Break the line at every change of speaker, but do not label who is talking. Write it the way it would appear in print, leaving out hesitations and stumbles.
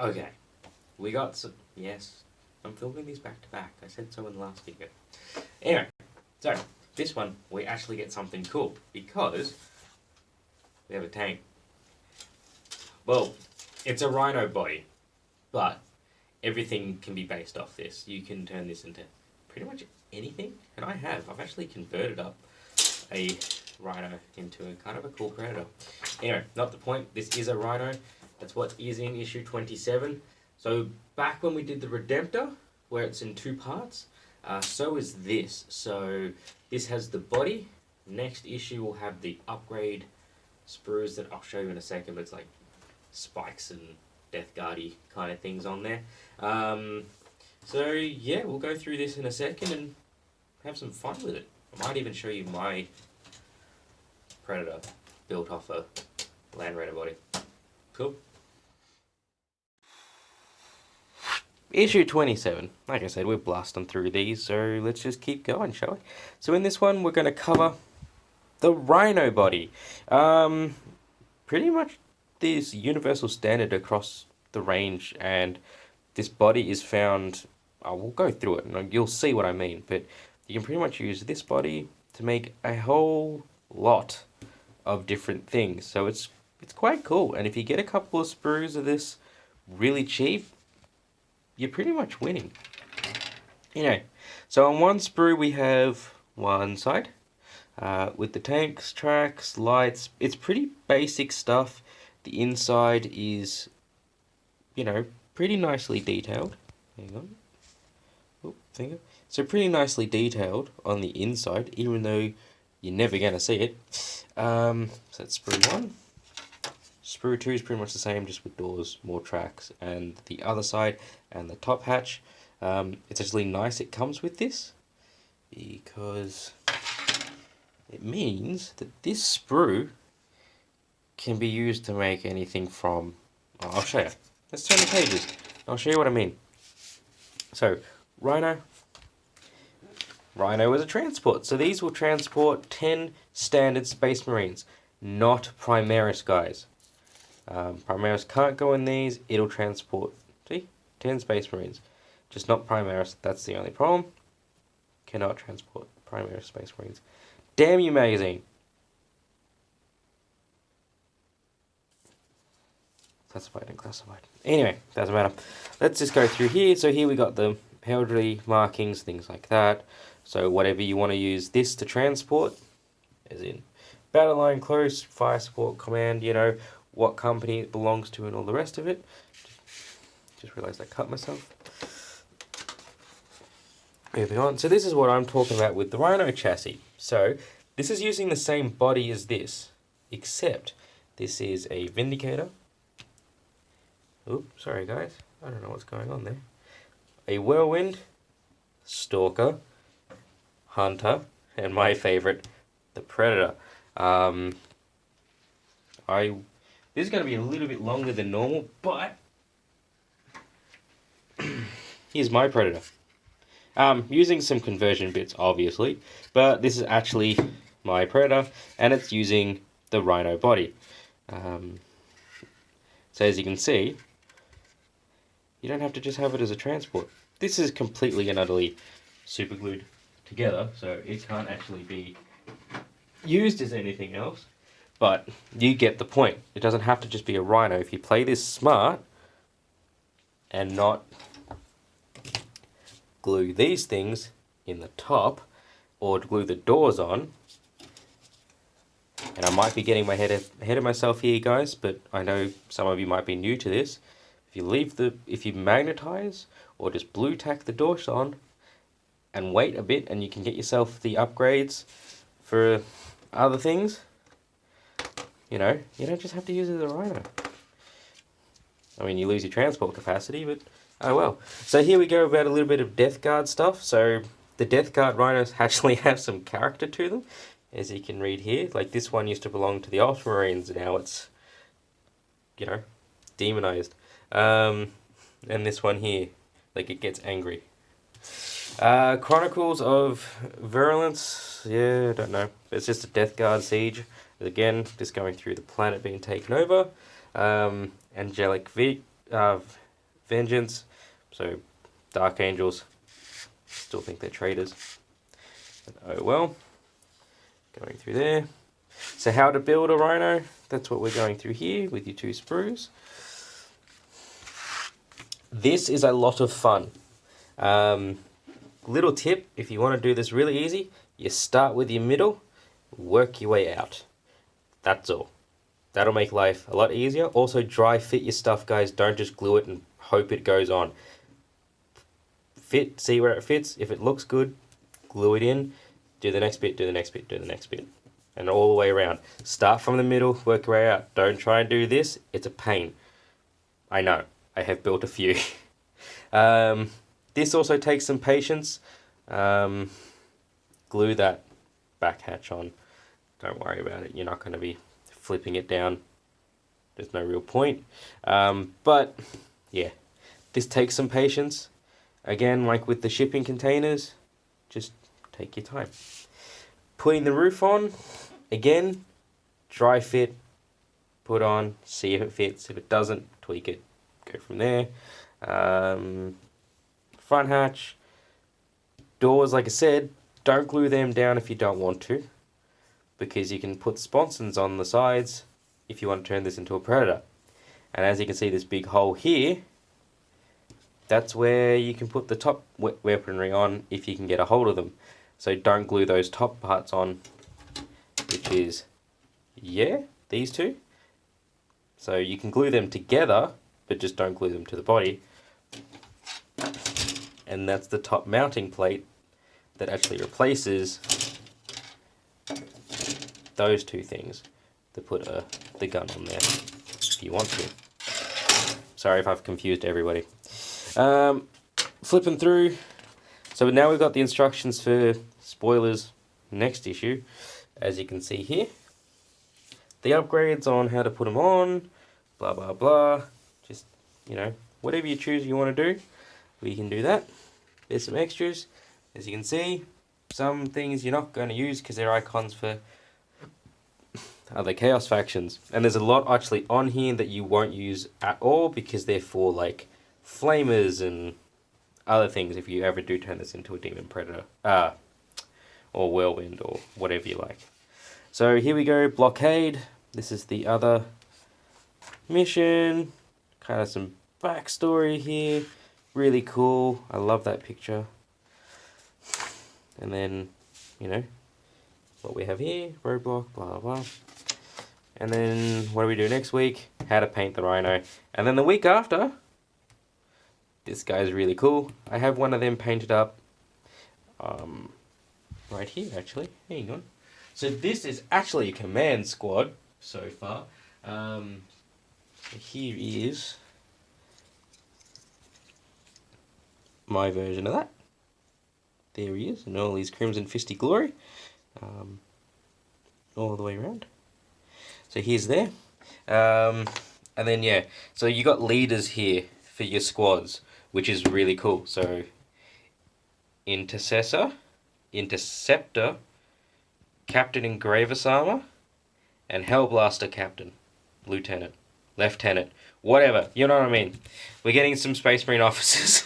Okay, we got some. Yes, I'm filming these back to back. I said so in the last video. Anyway, so this one we actually get something cool because we have a tank. Well, it's a rhino body, but everything can be based off this. You can turn this into pretty much anything, and I have. I've actually converted up a rhino into a kind of a cool predator. Anyway, not the point. This is a rhino. That's what is in issue 27. So back when we did the Redemptor, where it's in two parts, so is this. So this has the body. Next issue will have the upgrade sprues that I'll show you in a second, but it's like spikes and Death Guardy kind of things on there. So yeah, we'll go through this in a second and have some fun with it. I might even show you my Predator built off a Land Raider body. Cool. Issue 27. Like I said, we're blasting through these, so let's just keep going, shall we? So in this one, we're going to cover the Rhino body. Pretty much this universal standard across the range, and this body is found... we'll go through it, and you'll see what I mean, but you can pretty much use this body to make a whole lot of different things. So it's quite cool, and if you get a couple of sprues of this really cheap, you're pretty much winning. So on one sprue we have one side with the tanks, tracks, lights. It's pretty basic stuff. The inside is, pretty nicely detailed. Hang on. Oh, finger. So pretty nicely detailed on the inside, even though you're never going to see it. So that's sprue 1. Sprue 2 is pretty much the same, just with doors, more tracks, and the other side and the top hatch. It's actually nice it comes with this, because it means that this sprue can be used to make anything from... I'll show you. Let's turn the pages. I'll show you what I mean. So, Rhino is a transport. So these will transport 10 standard Space Marines, not Primaris guys. Primaris can't go in these. It'll transport, 10 Space Marines. Just not Primaris. That's the only problem. Cannot transport Primaris Space Marines. Damn you, magazine. Classified and classified. Anyway, doesn't matter. Let's just go through here. So here we got the heraldry markings, things like that. So whatever you want to use this to transport, as in battle line, close, fire support, command, what company it belongs to and all the rest of it. Just realised I cut myself. Moving on. So this is what I'm talking about with the Rhino chassis. So this is using the same body as this, except this is a Vindicator. Oops, sorry guys. I don't know what's going on there. A Whirlwind, Stalker, Hunter, and my favourite, the Predator. This is going to be a little bit longer than normal, but here's my Predator. Using some conversion bits, obviously, but this is actually my Predator, and it's using the Rhino body. So as you can see, you don't have to just have it as a transport. This is completely and utterly super glued together, so it can't actually be used as anything else. But you get the point. It doesn't have to just be a Rhino. If you play this smart and not glue these things in the top or glue the doors on, and I might be getting my head ahead of myself here, guys, but I know some of you might be new to this. If you magnetize or just blue tack the doors on and wait a bit, and you can get yourself the upgrades for other things, you don't just have to use it as a Rhino. I mean, you lose your transport capacity, but oh well. So here we go about a little bit of Death Guard stuff. So the Death Guard Rhinos actually have some character to them, as you can read here. Like this one used to belong to the Ultramarines, now it's, demonized. And this one here, like it gets angry. Chronicles of Virulence, I don't know. It's just a Death Guard siege. Again, just going through the planet being taken over. Angelic Vengeance. So Dark Angels, still think they're traitors. But oh well. Going through there. So how to build a rhino, that's what we're going through here with your 2 sprues. This is a lot of fun. Little tip, if you want to do this really easy, you start with your middle, work your way out. That's all. That'll make life a lot easier. Also, dry fit your stuff, guys. Don't just glue it and hope it goes on. Fit, see where it fits. If it looks good, glue it in. Do the next bit, do the next bit, do the next bit. And all the way around. Start from the middle, work your way out. Don't try and do this. It's a pain. I know. I have built a few. This also takes some patience. Glue that back hatch on. Don't worry about it. You're not going to be flipping it down. There's no real point. But yeah, this takes some patience. Again, like with the shipping containers, just take your time. Putting the roof on, again, dry fit, put on, see if it fits. If it doesn't, tweak it, go from there. Front hatch, doors, like I said, don't glue them down if you don't want to, because you can put sponsons on the sides if you want to turn this into a predator. And as you can see, this big hole here, that's where you can put the top weaponry on if you can get a hold of them. So don't glue those top parts on, which is, yeah, these two. So you can glue them together, but just don't glue them to the body. And that's the top mounting plate that actually replaces those two things to put the gun on there if you want to. Sorry if I've confused everybody. Flipping through. So now we've got the instructions for spoilers next issue, as you can see here. The upgrades on how to put them on, blah blah blah. Just, you know, whatever you choose you want to do, we can do that. There's some extras, as you can see. Some things you're not going to use because they're icons for other Chaos factions. And there's a lot actually on here that you won't use at all because they're for like flamers and other things if you ever do turn this into a demon predator. Or whirlwind or whatever you like. So here we go, blockade. This is the other mission. Kind of some backstory here. Really cool. I love that picture. And then, you know, what we have here, roadblock, blah, blah, blah. And then what do we do next week? How to paint the rhino. And then the week after, this guy's really cool. I have one of them painted up right here, actually. Hang on. So this is actually a command squad so far. Here is my version of that. There he is, in all his crimson fisty glory. All the way around. So here's there. And then, yeah, so you got leaders here for your squads, which is really cool. So, Intercessor, Interceptor, Captain in Gravis Armor, and Hellblaster Captain, Lieutenant, Lieutenant, whatever, you know what I mean. We're getting some Space Marine officers.